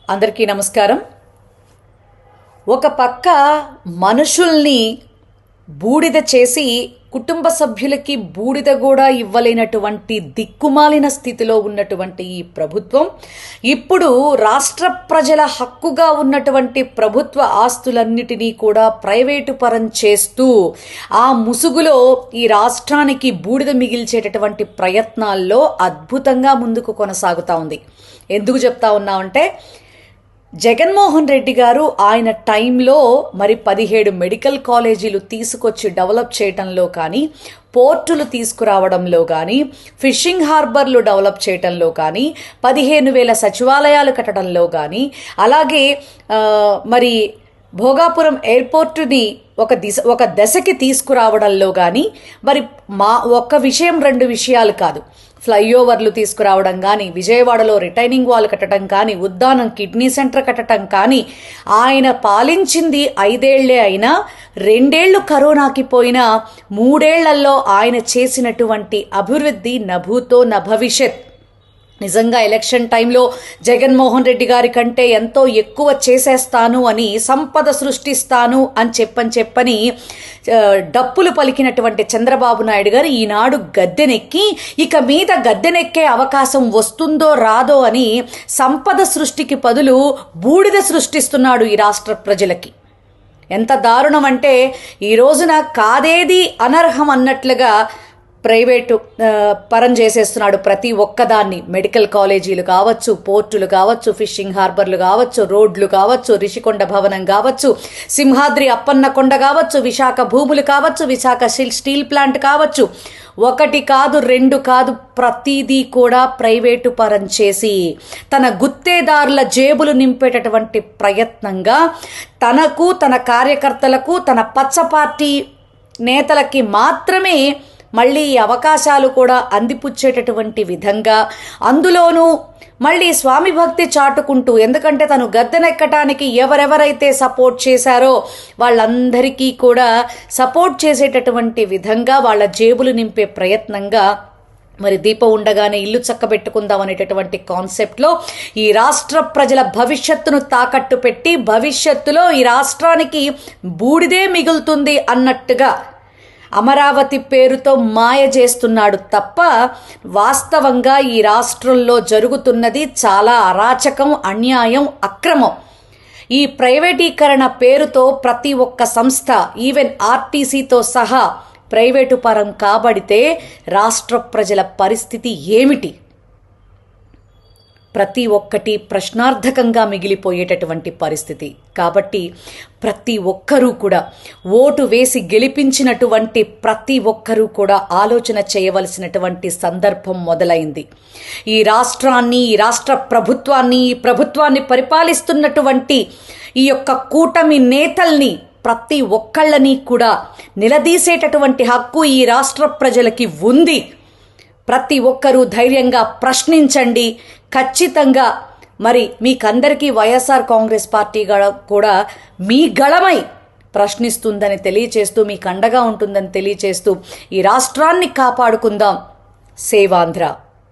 అందరికీ నమస్కారం. ఒక పక్క మనుషుల్ని బూడిద చేసి కుటుంబ సభ్యులకి బూడిద కూడా ఇవ్వలేనటువంటి దిక్కుమాలిన స్థితిలో ఉన్నటువంటి ఈ ప్రభుత్వం ఇప్పుడు రాష్ట్ర ప్రజల హక్కుగా ఉన్నటువంటి ప్రభుత్వ ఆస్తులన్నిటినీ కూడా ప్రైవేటు పరం చేస్తూ ఆ ముసుగులో ఈ రాష్ట్రానికి బూడిద మిగిల్చేటటువంటి ప్రయత్నాల్లో అద్భుతంగా ముందుకు కొనసాగుతూ ఉంది. ఎందుకు చెప్తా ఉన్నామంటే, జగన్మోహన్ రెడ్డి గారు ఆయన టైంలో మరి 17 మెడికల్ కాలేజీలు తీసుకొచ్చి డెవలప్ చేయటంలో కానీ, పోర్టులు తీసుకురావడంలో కానీ, ఫిషింగ్ హార్బర్లు డెవలప్ చేయటంలో కానీ, 15,000 సచివాలయాలు కట్టడంలో కానీ, అలాగే మరి భోగాపురం ఎయిర్పోర్టుని ఒక దశకి తీసుకురావడంలో కానీ, మరి ఒక్క విషయం 2 విషయాలు కాదు, ఫ్లైఓవర్లు తీసుకురావడం కానీ, విజయవాడలో రిటైనింగ్ వాల్ కట్టడం కానీ, ఉద్దానం కిడ్నీ సెంటర్ కట్టడం కానీ, ఆయన పాలించింది 5 ఏళ్లే అయినా 2 ఏళ్లు కరోనాకి పోయినా 3 ఏళ్లలో ఆయన చేసినటువంటి అభివృద్ధి నభూతో నభవిష్యత్. నిజంగా ఎలక్షన్ టైంలో జగన్మోహన్ రెడ్డి గారి కంటే ఎంతో ఎక్కువ చేసేస్తాను అని, సంపద సృష్టిస్తాను అని చెప్పని డప్పులు పలికినటువంటి చంద్రబాబు నాయుడు గారు ఈనాడు గద్దెనెక్కి ఇక మీద గద్దెనెక్కే అవకాశం వస్తుందో రాదో అని సంపద సృష్టికి బదులు బూడిద సృష్టిస్తున్నాడు ఈ రాష్ట్ర ప్రజలకి. ఎంత దారుణం అంటే, ఈ రోజున కాదేది అనర్హం అన్నట్లుగా ప్రైవేటు పరం చేసేస్తున్నాడు ప్రతి ఒక్కదాన్ని. మెడికల్ కాలేజీలు కావచ్చు, పోర్టులు కావచ్చు, ఫిషింగ్ హార్బర్లు కావచ్చు, రోడ్లు కావచ్చు, రిషికొండ భవనం కావచ్చు, సింహాద్రి అప్పన్నకొండ కావచ్చు, విశాఖ భూములు కావచ్చు, విశాఖ స్టీల్ ప్లాంట్ కావచ్చు, 1 కాదు 2 కాదు, ప్రతిదీ కూడా ప్రైవేటు పరం చేసి తన గుత్తేదారుల జేబులు నింపేటటువంటి ప్రయత్నంగా తనకు, తన కార్యకర్తలకు, తన పచ్చ పార్టీ నేతలకి మాత్రమే మళ్ళీ ఈ అవకాశాలు కూడా అందిపుచ్చేటటువంటి విధంగా, అందులోనూ మళ్ళీ స్వామి భక్తి చాటుకుంటూ, ఎందుకంటే తను గద్దెనెక్కటానికి ఎవరెవరైతే సపోర్ట్ చేశారో వాళ్ళందరికీ కూడా సపోర్ట్ చేసేటటువంటి విధంగా వాళ్ళ జేబులు నింపే ప్రయత్నంగా, మరి దీపం ఉండగానే ఇల్లు చక్కబెట్టుకుందాం అనేటటువంటి కాన్సెప్ట్లో ఈ రాష్ట్ర ప్రజల భవిష్యత్తును తాకట్టు పెట్టి భవిష్యత్తులో ఈ రాష్ట్రానికి బూడిదే మిగులుతుంది అన్నట్టుగా అమరావతి పేరుతో మాయ చేస్తున్నాడు తప్ప, వాస్తవంగా ఈ రాష్ట్రంలో జరుగుతున్నది చాలా అరాచకం, అన్యాయం, అక్రమం. ఈ ప్రైవేటీకరణ పేరుతో ప్రతి ఒక్క సంస్థ, ఈవెన్ ఆర్టీసీతో సహా ప్రైవేటు పరం కాబడితే రాష్ట్ర ప్రజల పరిస్థితి ఏమిటి? ప్రతి ఒక్కటి ప్రశ్నార్థకంగా మిగిలిపోయేటటువంటి పరిస్థితి. కాబట్టి ప్రతి ఒక్కరూ కూడా, ఓటు వేసి గెలిపించినటువంటి ప్రతి ఒక్కరూ కూడా ఆలోచన చేయవలసినటువంటి సందర్భం మొదలైంది. ఈ రాష్ట్రాన్ని, ఈ రాష్ట్ర ప్రభుత్వాన్ని, ఈ ప్రభుత్వాన్ని పరిపాలిస్తున్నటువంటి ఈ యొక్క కూటమి నేతల్ని, ప్రతి ఒక్కళ్ళని కూడా నిలదీసేటటువంటి హక్కు ఈ రాష్ట్ర ప్రజలకి ఉంది. ప్రతి ఒక్కరూ ధైర్యంగా ప్రశ్నించండి. ఖచ్చితంగా మరి మీకందరికీ వైఎస్ఆర్ కాంగ్రెస్ పార్టీ కూడా మీ గళమై ప్రశ్నిస్తుందని తెలియచేస్తూ, మీకు అండగా ఉంటుందని తెలియచేస్తూ, ఈ రాష్ట్రాన్ని కాపాడుకుందాం. సేవాంధ్ర.